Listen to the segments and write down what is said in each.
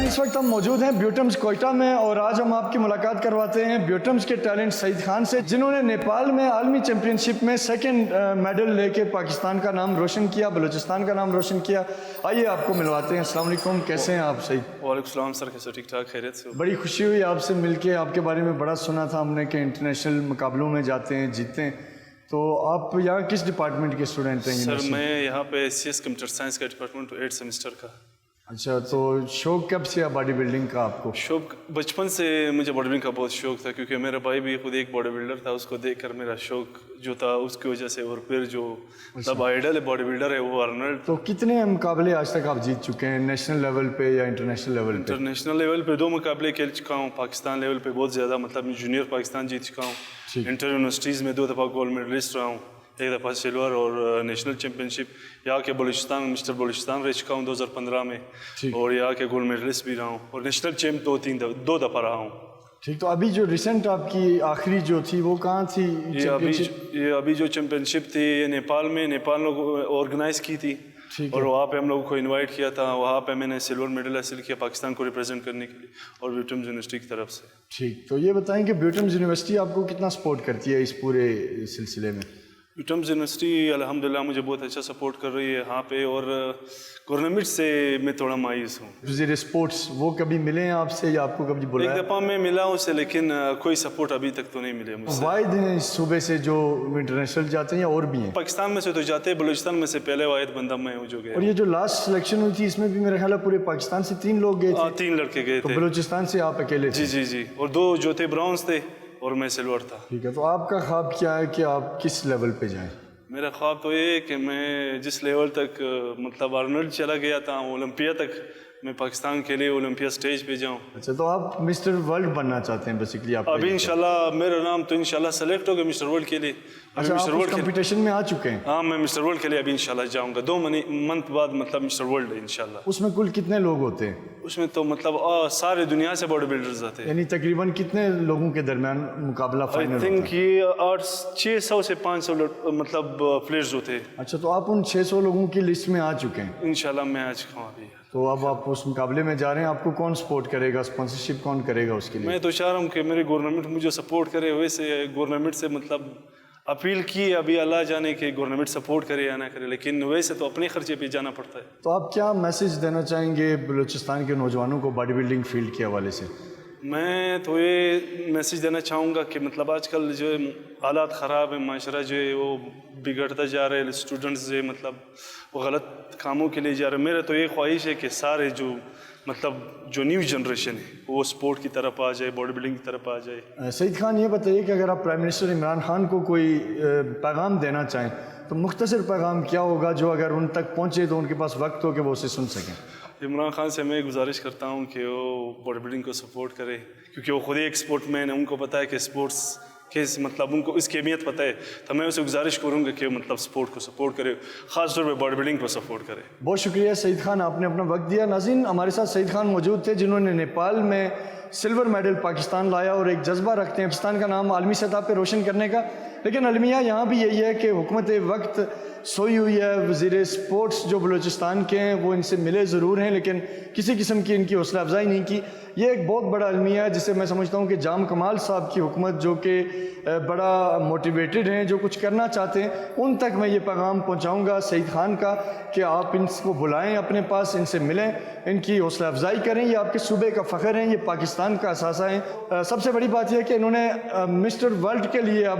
اس وقت ہم موجود ہیں بیوٹمز کوئٹہ میں اور آج ہم آپ کی ملاقات کرواتے ہیں بیوٹمز کے ٹیلنٹ سعید خان سے، جنہوں نے نیپال میں عالمی چیمپئن شپ میں سیکنڈ میڈل لے کے پاکستان کا نام روشن کیا، بلوچستان کا نام روشن کیا۔ آئیے آپ کو ملواتے ہیں۔ السلام علیکم، کیسے ہیں آپ سعید؟ وعلیکم السلام سر، کیسے؟ ٹھیک ٹھاک، خیریت سے؟ بڑی خوشی ہوئی آپ سے مل کے، آپ کے بارے میں بڑا سنا تھا ہم نے کہ انٹرنیشنل مقابلوں میں جاتے ہیں، جیتتے ہیں۔ تو آپ یہاں کس ڈپارٹمنٹ کے اسٹوڈنٹ ہیں؟ سر میں یہاں پہ CS کمپیوٹر سائنس کا ڈپارٹمنٹ 8 سیمسٹر کا۔ اچھا، تو شوق کب سے باڈی بلڈنگ کا آپ کو؟ شوق بچپن سے مجھے باڈی بلڈنگ کا بہت شوق تھا، کیونکہ میرا بھائی بھی خود ایک باڈی بلڈر تھا، اس کو دیکھ کر میرا شوق جو تھا اس کی وجہ سے، اور پھر جو مطلب آئیڈل ہے باڈی بلڈر ہے وہ ارنلڈ۔ تو کتنے مقابلے آج تک آپ جیت چکے ہیں، نیشنل لیول پہ یا انٹرنیشنل لیول پہ؟ انٹرنیشنل لیول پہ 2 مقابلے کھیل چکا ہوں، پاکستان لیول پہ بہت زیادہ، مطلب جونیئر پاکستان جیت چکا ہوں، انٹر یونیورسٹیز میں 2 دفعہ گولڈ میڈلسٹ رہا ہوں، 1 دفعہ سلور، اور نیشنل چیمپئن شپ یہاں کے بلوچستان میں مسٹر بلوچستان رہ چکا ہوں 2015 میں، اور یہاں کے گولڈ میڈلسٹ بھی رہا ہوں، اور نیشنل چیمپ 2 دفعہ رہا ہوں۔ ٹھیک، تو ابھی جو ریسنٹ آپ کی آخری جو تھی وہ کہاں تھی؟ یہ ابھی جو چیمپئن شپ تھی یہ نیپال میں، نیپال لوگوں آرگنائز کی تھی، اور وہاں پہ ہم لوگوں کو انوائٹ کیا تھا، وہاں پہ میں نے سلور میڈل حاصل کیا پاکستان کو ریپرزینٹ کرنے کے لیے، اور بیوٹمز یونیورسٹی کی طرف سے۔ ٹھیک، تو یہ بتائیں کہ بیوٹمز یونیورسٹی آپ کو کتنا سپورٹ کرتی ہے اس پورے سلسلے میں؟ بیوٹمز یونیورسٹی الحمدللہ مجھے بہت اچھا سپورٹ کر رہی ہے یہاں پہ، اور گورنمنٹ سے میں تھوڑا مایوس ہوں۔ وزیر اسپورٹس وہ کبھی ملے ہیں آپ سے یا آپ کو کبھی بلایا؟ 1 دفعہ میں ملا ہوں سے، لیکن کوئی سپورٹ ابھی تک تو نہیں ملے مجھ سے۔ واحد ہیں اس صوبے سے جو انٹرنیشنل جاتے ہیں یا اور بھی ہیں؟ پاکستان میں سے تو جاتے ہیں، بلوچستان میں سے پہلے واحد بندہ میں ہوں جو گیا۔ اور یہ جو لاسٹ سلیکشن ہوئی تھی اس میں بھی میرا خیال ہے پورے پاکستان سے 3 لوگ گئے تھے؟ 3 لڑکے گئے تھے۔ بلوچستان سے آپ اکیلے تھے؟ جی، اور 2 جو تھے برونز تھے اور میں سلور تھا۔ ٹھیک ہے، تو آپ کا خواب کیا ہے کہ آپ کس لیول پہ جائیں؟ میرا خواب تو یہ ہے کہ میں جس لیول تک مطلب ارنلڈ چلا گیا تھا، اولمپیا تک میں پاکستان کے لیے اولمپیا سٹیج پہ جاؤں۔ اچھا، تو آپ مسٹر ورلڈ بننا چاہتے ہیں بیسیکلی؟ آپ ابھی انشاءاللہ میرا نام تو انشاءاللہ سلیکٹ ہوگا مسٹر ورلڈ کے لیے۔ اچھا، آپ اس کمپٹیشن میں آ چکے ہیں؟ ہاں، میں مسٹر ورلڈ کے لیے ابھی انشاءاللہ جاؤں گا، 2 منتھ بعد مطلب مسٹر ورلڈ ہے انشاءاللہ۔ اس میں کل کتنے لوگ ہوتے ہیں؟ اس میں تو مطلب سارے دنیا سے باڈی بلڈرز آتے ہیں۔ یعنی تقریباً کتنے لوگوں کے درمیان مقابلہ فائنل ہوتا ہے؟ آئی تھنک یہ 600 سے 500 مطلب پلیئرز ہوتے ہیں۔ اچھا، تو آپ ان 600 لوگوں کی لسٹ میں آ چکے ہیں؟ انشاءاللہ میں آ چکا ہوں ابھی۔ تو اب آپ اس مقابلے میں جا رہے ہیں، آپ کو کون سپورٹ کرے گا؟ اسپانسرشپ کون کرے گا اس کے لیے؟ میں تو چاہ رہا ہوں کہ میری گورنمنٹ مجھے سپورٹ کرے، ویسے گورنمنٹ سے مطلب اپیل کی، ابھی اللہ جانے کہ گورنمنٹ سپورٹ کرے یا نہ کرے، لیکن ویسے تو اپنے خرچے پہ جانا پڑتا ہے۔ تو آپ کیا میسج دینا چاہیں گے بلوچستان کے نوجوانوں کو باڈی بلڈنگ فیلڈ کے حوالے سے؟ میں تو یہ میسج دینا چاہوں گا کہ مطلب آج کل جو حالات خراب ہیں، معاشرہ جو ہے وہ بگڑتا جا رہا ہے، اسٹوڈنٹس جو مطلب وہ غلط کاموں کے لیے جا رہے ہیں۔ میرا تو یہ خواہش ہے کہ سارے جو نیو جنریشن ہے وہ سپورٹ کی طرف آ جائے، باڈی بلڈنگ کی طرف آ جائے۔ سعید خان، یہ بتائیے کہ اگر آپ پرائم منسٹر عمران خان کو کوئی پیغام دینا چاہیں تو مختصر پیغام کیا ہوگا جو اگر ان تک پہنچے تو ان کے پاس وقت ہو کہ وہ اسے سن سکیں؟ عمران خان سے میں گزارش کرتا ہوں کہ وہ باڈی بلڈنگ کو سپورٹ کرے، کیونکہ وہ خود ایک اسپورٹ مین ہے، ان کو پتہ ہے کہ اسپورٹس کے مطلب ان کو اس کی اہمیت پتہ ہے، تو میں اسے گزارش کروں گا کہ مطلب اسپورٹ کو سپورٹ کرے، خاص طور پہ باڈی بلڈنگ کو سپورٹ کرے۔ بہت شکریہ سعید خان، آپ نے اپنا وقت دیا۔ ناظرین، ہمارے ساتھ سعید خان موجود تھے جنہوں نے نیپال میں سلور میڈل پاکستان لایا اور ایک جذبہ رکھتے ہیں پاکستان کا نام عالمی سطح پہ روشن کرنے کا، لیکن المیہ یہاں بھی یہی ہے کہ حکومت وقت سوئی ہوئی ہے۔ وزیر اسپورٹس جو بلوچستان کے ہیں وہ ان سے ملے ضرور ہیں، لیکن کسی قسم کی ان کی حوصلہ افزائی نہیں کی۔ یہ ایک بہت بڑا المیہ ہے جسے میں سمجھتا ہوں کہ جام کمال صاحب کی حکومت جو کہ بڑا موٹیویٹڈ ہیں، جو کچھ کرنا چاہتے ہیں، ان تک میں یہ پیغام پہنچاؤں گا سعید خان کا کہ آپ ان کو بلائیں اپنے پاس، ان سے ملیں، ان کی حوصلہ افزائی کریں۔ یہ آپ کے صوبے کا فخر ہیں، یہ پاکستان کا اثاثہ ہیں۔ سب سے بڑی بات یہ ہے کہ انہوں نے مسٹر ورلڈ کے لیے اب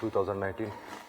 2019,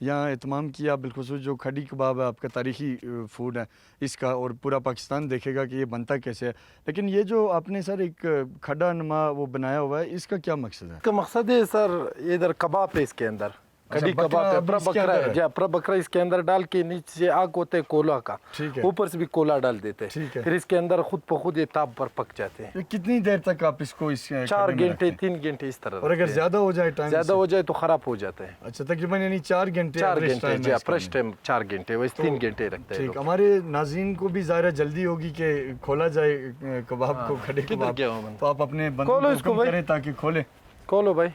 یہاں اہتمام کیا، بالخصوص جو کھڑی کباب ہے آپ کا تاریخی فوڈ ہے اس کا، اور پورا پاکستان دیکھے گا کہ یہ بنتا کیسے ہے. لیکن یہ جو آپ نے سر ایک کھڈا نما وہ بنایا ہوا ہے، اس کا کیا مقصد ہے؟ اس کا مقصد ہے سر ادھر کباب ہے اس کے اندر، کڑی کباب ہے، اپرا بکرا اس کے اندر ڈال کے نیچے آگ ہوتے ہے کولا کا، اوپر سے بھی کولا ڈال دیتے ہیں، پھر اس کے اندر خود بخود یہ تاپ پر پک جاتے ہیں. کتنی دیر تک آپ اس کو 4 گھنٹے 3 گھنٹے اس طرح. اور اگر زیادہ ہو جائے ٹائم، زیادہ ہو جائے تو خراب ہو جاتا ہے. اچھا تقریباً یعنی 4 گھنٹے 4 گھنٹے جی فرسٹ ٹائم 4 گھنٹے، ویسے 3 گھنٹے رکھتے ہیں. ٹھیک، ہمارے ناظرین کو بھی ظاہر جلدی ہوگی کہ کھولا جائے کباب کو، کھڑے کباب، تو آپ اپنے بندوں کو حکم کریں تاکہ کھولیں. کھولو بھائی.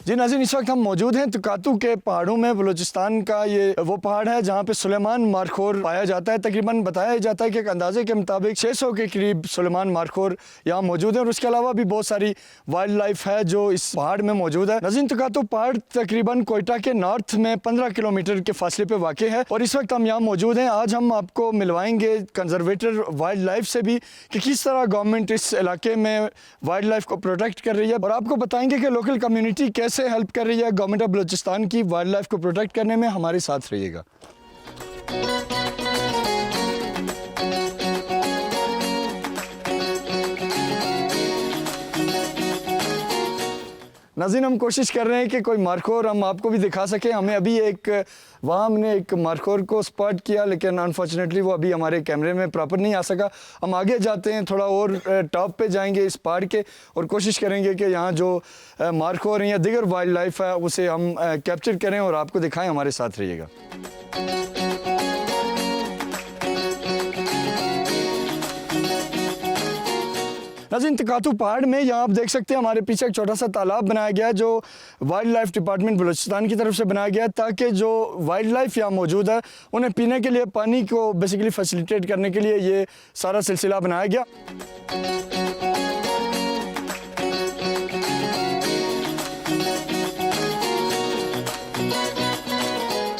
جی ناظرین، اس وقت ہم موجود ہیں تکاتو کے پہاڑوں میں. بلوچستان کا یہ وہ پہاڑ ہے جہاں پہ سلیمان مارخور پایا جاتا ہے. تقریباً بتایا جاتا ہے کہ ایک اندازے کے مطابق 600 کے قریب سلیمان مارخور یہاں موجود ہیں، اور اس کے علاوہ بھی بہت ساری وائلڈ لائف ہے جو اس پہاڑ میں موجود ہے. ناظرین، تکاتو پہاڑ تقریباً کوئٹہ کے نارتھ میں 15 کلومیٹر کے فاصلے پہ واقع ہے، اور اس وقت ہم یہاں موجود ہیں. آج ہم آپ کو ملوائیں گے کنزرویٹر وائلڈ لائف سے بھی کہ کس طرح گورنمنٹ اس علاقے میں وائلڈ لائف کو پروٹیکٹ کر رہی ہے، اور آپ کو بتائیں گے کہ لوکل کمیونٹی کیسے ہیلپ کر رہی ہے گورنمنٹ آف بلوچستان کی وائلڈ لائف کو پروٹیکٹ کرنے میں. ہمارے ساتھ رہیے گا. ناظرین، ہم کوشش کر رہے ہیں کہ کوئی مارخور ہم آپ کو بھی دکھا سکیں. ہمیں ابھی وہاں ہم نے ایک مارخور کو اسپاٹ کیا، لیکن انفارچونیٹلی وہ ابھی ہمارے کیمرے میں پراپر نہیں آ سکا. ہم آگے جاتے ہیں، تھوڑا اور ٹاپ پہ جائیں گے اس پہاڑ کے، اور کوشش کریں گے کہ یہاں جو مارخور ہیں یا دیگر وائلڈ لائف ہے اسے ہم کیپچر کریں اور آپ کو دکھائیں. ہمارے ساتھ رہیے گا. ناظرین، تکاتو پہاڑ میں یہاں آپ دیکھ سکتے ہیں ہمارے پیچھے ایک چھوٹا سا تالاب بنایا گیا ہے جو وائلڈ لائف ڈپارٹمنٹ بلوچستان کی طرف سے بنایا گیا ہے، تاکہ جو وائلڈ لائف یہاں موجود ہے انہیں پینے کے لیے پانی کو بیسیکلی فیسیلیٹیٹ کرنے کے لیے یہ سارا سلسلہ بنایا گیا.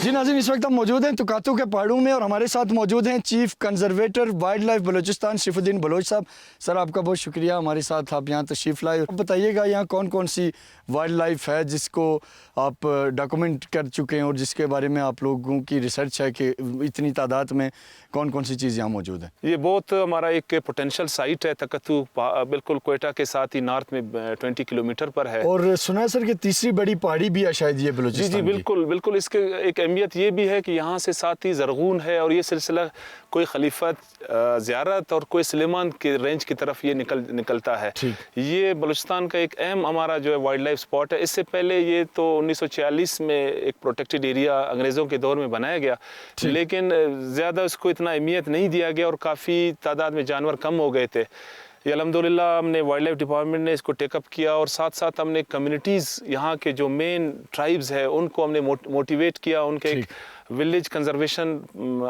جی ناظرین، اس وقت ہم موجود ہیں تکاتو کے پہاڑوں میں، اور ہمارے ساتھ موجود ہیں chief conservator wildlife Balochistan Sharif Uddin Baloch صاحب. سر، آپ کا بہت شکریہ ہمارے ساتھ آپ یہاں تشریف لائے. بتائیے گا یہاں کون کون سی وائلڈ لائف ہے جس کو آپ ڈاکومنٹ کر چکے ہیں اور جس کے بارے میں آپ لوگوں کی ریسرچ ہے کہ اتنی تعداد میں کون کون سی چیز یہاں موجود ہے؟ یہ بہت ہمارا ایک پوٹینشیل سائٹ ہے. تکاتو بالکل کوئٹہ کے ساتھ ہی نارتھ میں 20 کلومیٹر پر ہے، اور سنا ہے سر کہ تیسری بڑی پہاڑی بھی ہے شاید یہ بلوچستان. جی بالکل بالکل. اس کے ایک اہمیت یہ بھی ہے کہ یہاں سے ساتھ ہی زرغون ہے، اور یہ سلسلہ کوئی خلیفت زیارت اور کوئی سلیمان کے رینج کی طرف یہ نکلتا ہے. یہ بلوچستان کا ایک اہم ہمارا جو ہے وائلڈ لائف سپاٹ ہے. اس سے پہلے یہ تو 1946 میں ایک پروٹیکٹڈ ایریا انگریزوں کے دور میں بنایا گیا، لیکن زیادہ اس کو اتنا اہمیت نہیں دیا گیا اور کافی تعداد میں جانور کم ہو گئے تھے. یہ الحمدللہ ہم نے وائلڈ لائف ڈپارٹمنٹ نے اس کو ٹیک اپ کیا، اور ساتھ ساتھ ہم نے کمیونٹیز یہاں کے جو مین ٹرائبز ہیں ان کو ہم نے موٹیویٹ کیا، ان کے ایک ولیج کنزرویشن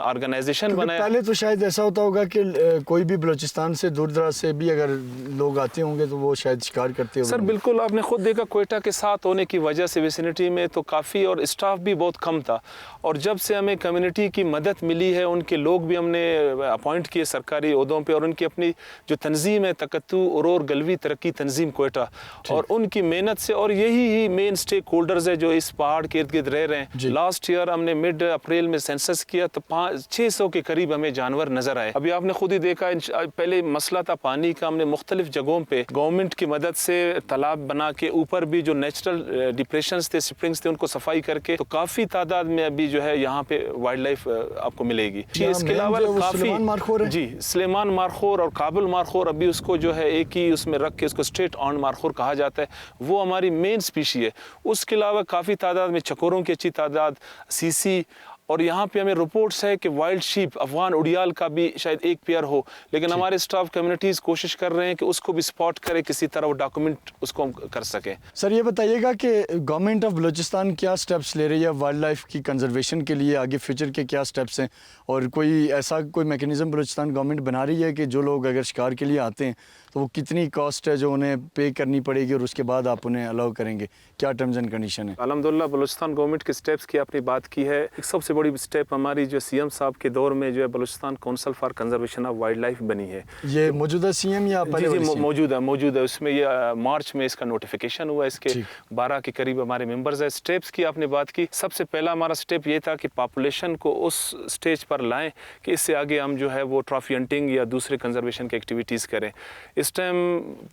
آرگنائزیشن بنایا. پہلے تو شاید ایسا ہوتا ہوگا کہ کوئی بھی بلوچستان سے دور دراز سے بھی اگر لوگ آتے ہوں گے تو وہ شاید شکار کرتے ہوں گے. سر بالکل، آپ نے خود دیکھا کوئٹہ کے ساتھ ہونے کی وجہ سے ویسینٹی میں تو کافی، اور اسٹاف بھی بہت کم تھا، اور جب سے ہمیں کمیونٹی کی مدد ملی ہے، ان کے لوگ بھی ہم نے اپوائنٹ کیے سرکاری عہدوں پہ، اور ان کی اپنی جو تنظیم ہے تکاتو اورور گلوی ترقی تنظیم کوئٹہ، اور ان کی محنت سے، اور یہی ہی مین اسٹیک ہولڈرز ہے جو اس پہاڑ کے ارد گرد رہ رہے ہیں. لاسٹ ایئر ہم نے مڈ اپریل میں سینسس کیا تو 600 کے قریب ہمیں جانور نظر آئے. ابھی آپ نے خود ہی دیکھا، پہلے مسئلہ تھا پانی کا، ہم نے مختلف جگہوں پہ گورنمنٹ کی مدد سے تالاب بنا کے اوپر بھی جو نیچرل ڈپریشنز تھے، سپرنگز تھے، ان کو صفائی کر کے، تو کافی تعداد میں ابھی جو ہے یہاں پہ وائلڈ لائف آپ کو ملے گی. اس کے علاوہ کافی جی سلیمان مارخور اور کابل مارخور، ابھی اس کو جو ہے ایک ہی اس میں رکھ کے اس کو اسٹریٹ آن مارخور کہا جاتا ہے، وہ ہماری مین اسپیشی ہے. اس کے علاوہ کافی تعداد میں چکوروں کی اچھی تعداد، سیسی، اور یہاں پہ ہمیں رپورٹس ہے کہ وائلڈ شیپ افغان اڑیال کا بھی شاید ایک پیئر ہو، لیکن ہمارے اسٹاف کمیونٹیز کوشش کر رہے ہیں کہ اس کو بھی سپاٹ کرے، کسی طرح وہ ڈاکومنٹ اس کو ہم کر سکیں. سر یہ بتائیے گا کہ گورنمنٹ آف بلوچستان کیا سٹیپس لے رہی ہے وائلڈ لائف کی کنزرویشن کے لیے؟ آگے فیوچر کے کیا سٹیپس ہیں، اور کوئی ایسا کوئی میکینزم بلوچستان گورنمنٹ بنا رہی ہے کہ جو لوگ اگر شکار کے لیے آتے ہیں تو وہ کتنی کاسٹ ہے جو انہیں پے کرنی پڑے گی اور اس کے بعد آپ انہیں الاؤ کریں گے, کیا ٹرمز اینڈ کنڈیشن ہے؟ الحمدللہ بلوچستان گورنمنٹ کے سٹیپس کی آپ نے بات کی ہے. ایک سب سے بڑی سٹیپ ہماری جو سی ایم صاحب کے دور میں جو ہے Balochistan council for conservation of wildlife بنی ہے. یہ موجودہ سی ایم یا پہلے والی CM؟ موجود ہے. اس میں یہ مارچ میں اس کا نوٹیفیکیشن ہوا. اس کے 12 کے قریب ہمارے ممبرز ہیں. سٹیپس کی آپ نے بات کی, سب سے پہلا ہمارا سٹیپ یہ تھا کہ پاپولیشن کو اس سٹیج پر لائیں کہ اس سے آگے ہم جو ہے وہ ٹرافی ہنٹنگ یا دوسرے کنزرویشن کی ایکٹیویٹیز کریں. اس ٹائم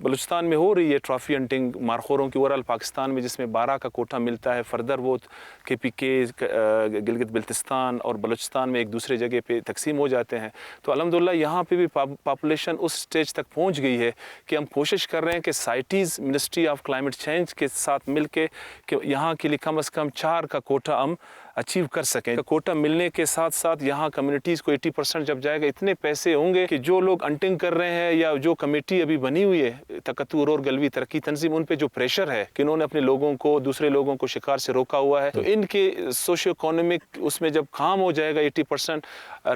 بلوچستان میں ہو رہی ہے ٹرافی ہنٹنگ مارخوروں کی اوورال پاکستان میں, جس میں 12 کا کوٹا ملتا ہے. فردر وہ KPK گلگت بلتستان اور بلوچستان میں ایک دوسرے جگہ پہ تقسیم ہو جاتے ہیں. تو الحمدللہ یہاں پہ بھی پاپولیشن اس سٹیج تک پہنچ گئی ہے کہ ہم کوشش کر رہے ہیں کہ سائٹیز منسٹری آف کلائمیٹ چینج کے ساتھ مل کے کہ یہاں کے لیے کم از کم 4 کا کوٹا ہم اچیو کر سکیں. کوٹا ملنے کے ساتھ ساتھ یہاں کمیونٹیز کو 80% جب جائے گا, اتنے پیسے ہوں گے کہ جو لوگ ہنٹنگ کر رہے ہیں یا جو کمیٹی ابھی بنی ہوئی ہے تکتور اور گلوی ترقی تنظیم, ان پہ جو پریشر ہے کہ انہوں نے اپنے لوگوں کو دوسرے لوگوں کو شکار سے روکا ہوا ہے, تو ان کے سوشیو اکانومک اس میں جب کام ہو جائے گا 80%.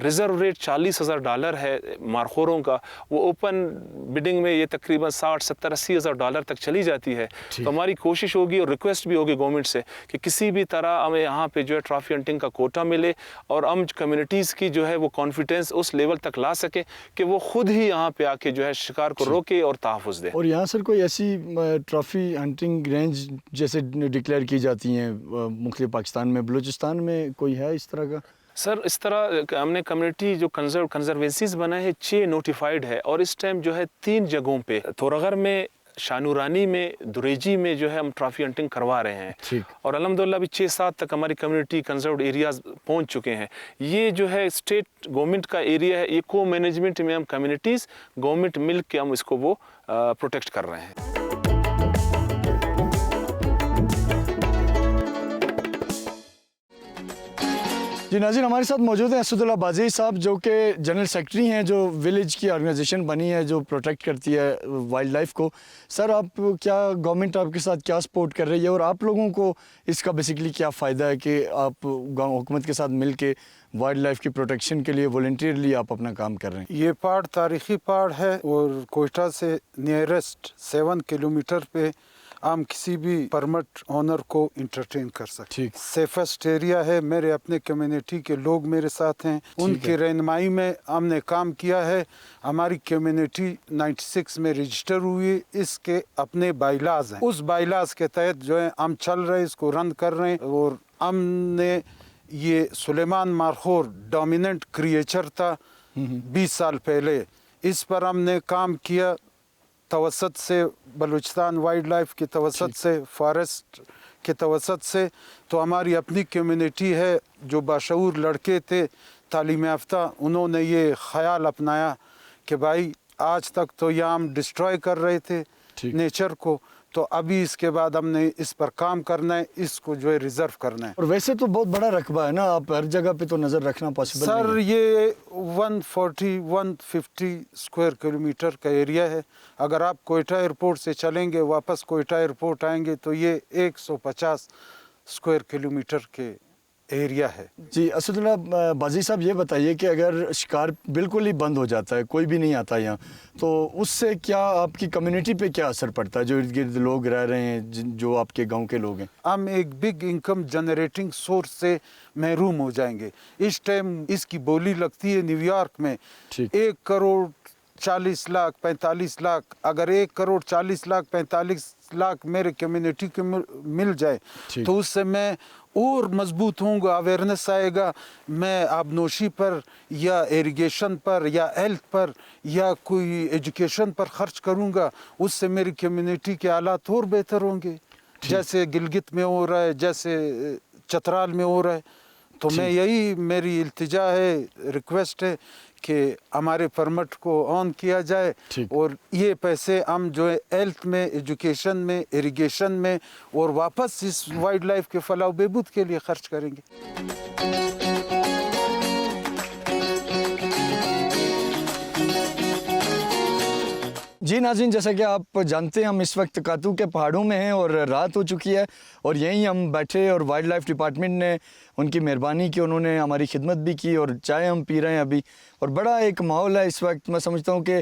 ریزرو ریٹ $40,000 ہے مارخوروں کا, وہ اوپن بڈنگ میں یہ تقریباً $60,000-$70,000-$80,000 تک چلی جاتی ہے. تو ہماری کوشش ہوگی اور ریکویسٹ بھی ہوگی گورنمنٹ سے کہ کسی بھی طرح ہمیں یہاں پہ جو ہے ٹرافی ہنٹنگ کا کوٹا ملے اور ہم کمیونٹیز کی جو ہے وہ کانفیڈنس اس لیول تک لا سکیں کہ وہ خود ہی یہاں پہ آ کے جو ہے شکار کو روکے اور تحفظ دے. اور یہاں سر کوئی ایسی ٹرافی ہنٹنگ رینج جیسے ڈکلیئر کی جاتی ہیں مختلف پاکستان میں, بلوچستان میں کوئی ہے اس طرح کا؟ سر اس طرح ہم نے کمیونٹی جو کنزروینسیز بنائے ہیں 6 نوٹیفائڈ ہے, اور اس ٹائم جو ہے 3 جگہوں پہ تھورغر میں, شانورانی میں, دریجی میں جو ہے ہم ٹرافی ہنٹنگ کروا رہے ہیں. اور الحمدللہ ابھی 6-7 تک ہماری کمیونٹی کنزروڈ ایریاز پہنچ چکے ہیں. یہ جو ہے اسٹیٹ گورنمنٹ کا ایریا ہے, یہ کو مینجمنٹ میں ہم کمیونٹیز گورنمنٹ مل کے ہم اس کو وہ پروٹیکٹ کر رہے ہیں. جی ناظرین, ہمارے ساتھ موجود ہیں اسد اللہ بازی صاحب جو کہ جنرل سیکرٹری ہیں جو ولیج کی آرگنائزیشن بنی ہے جو پروٹیکٹ کرتی ہے وائلڈ لائف کو. سر آپ کیا گورنمنٹ آپ کے ساتھ کیا سپورٹ کر رہی ہے اور آپ لوگوں کو اس کا بیسیکلی کیا فائدہ ہے کہ آپ گاؤں حکومت کے ساتھ مل کے وائلڈ لائف کی پروٹیکشن کے لیے والنٹیئرلی آپ اپنا کام کر رہے ہیں؟ یہ پہاڑ تاریخی پہاڑ ہے اور کوئٹہ سے نیئرسٹ 7 کلومیٹر پہ ہم کسی بھی پرمٹ اونر کو انٹرٹین کر سکتے. سیفسٹ ایریا ہے. میرے اپنے کمیونٹی کے لوگ میرے ساتھ ہیں, ان کی رہنمائی میں ہم نے کام کیا ہے. ہماری کمیونٹی 96 میں رجسٹر ہوئی, اس کے اپنے بائی لاز ہیں. اس بائی لاز کے تحت جو ہے ہم چل رہے ہیں, اس کو رن کر رہے ہیں. اور ہم نے یہ سلیمان مارخور ڈومیننٹ کریچر تھا 20 سال پہلے, اس پر ہم نے کام کیا توسط سے, بلوچستان وائلڈ لائف کی توسط سے, فارسٹ کے توسط سے. تو ہماری اپنی کمیونٹی ہے جو باشعور لڑکے تھے, تعلیم یافتہ, انہوں نے یہ خیال اپنایا کہ بھائی آج تک تو یہاں ہم ڈسٹروائے کر رہے تھے نیچر کو, تو ابھی اس کے بعد ہم نے اس پر کام کرنا ہے, اس کو جو ہے ریزرو کرنا ہے. اور ویسے تو بہت بڑا رقبہ ہے نا, آپ ہر جگہ پہ تو نظر رکھنا پاسبل نہیں ہے. سر یہ 140-150 اسکوائر کلومیٹر کا ایریا ہے. اگر آپ کوئٹہ ایئرپورٹ سے چلیں گے واپس کوئٹہ ایئرپورٹ آئیں گے تو یہ 150 اسکوائر کلومیٹر کے ایریا ہے. جی اسد اللہ بازی صاحب, یہ بتائیے کہ اگر شکار بالکل ہی بند ہو جاتا ہے, کوئی بھی نہیں آتا یہاں, تو اس سے کیا آپ کی کمیونٹی پہ کیا اثر پڑتا ہے جو ارد گرد لوگ رہ رہے ہیں, جو آپ کے گاؤں کے لوگ ہیں؟ ہم ایک بگ انکم جنریٹنگ سورس سے محروم ہو جائیں گے. اس ٹائم اس کی بولی لگتی ہے نیو یارک میں 1 کروڑ 40 لاکھ 45 لاکھ. اگر 1 کروڑ 40 لاکھ 45 لاکھ میرے کمیونٹی کو مل جائے تو اس سے میں اور مضبوط ہوں گا, اویئرنیس آئے گا. میں آبنوشی پر یا ایریگیشن پر یا ہیلتھ پر یا کوئی ایجوکیشن پر خرچ کروں گا, اس سے میری کمیونٹی کے حالات اور بہتر ہوں گے, جیسے گلگت میں ہو رہا ہے, جیسے چترال میں ہو رہا ہے. تو میں یہی میری التجا ہے, ریکویسٹ ہے کہ ہمارے پرمٹ کو آن کیا جائے اور یہ پیسے ہم جو ہے ہیلتھ میں, ایجوکیشن میں, ایریگیشن میں اور واپس اس وائلڈ لائف کے فلاح و بہبود کے لیے خرچ کریں گے. جی ناظرین, جیسا کہ آپ جانتے ہیں ہم اس وقت کاتو کے پہاڑوں میں ہیں اور رات ہو چکی ہے اور یہیں ہم بیٹھے اور وائلڈ لائف ڈپارٹمنٹ نے ان کی مہربانی کی, انہوں نے ہماری خدمت بھی کی اور چائے ہم پی رہے ہیں ابھی. اور بڑا ایک ماحول ہے اس وقت, میں سمجھتا ہوں کہ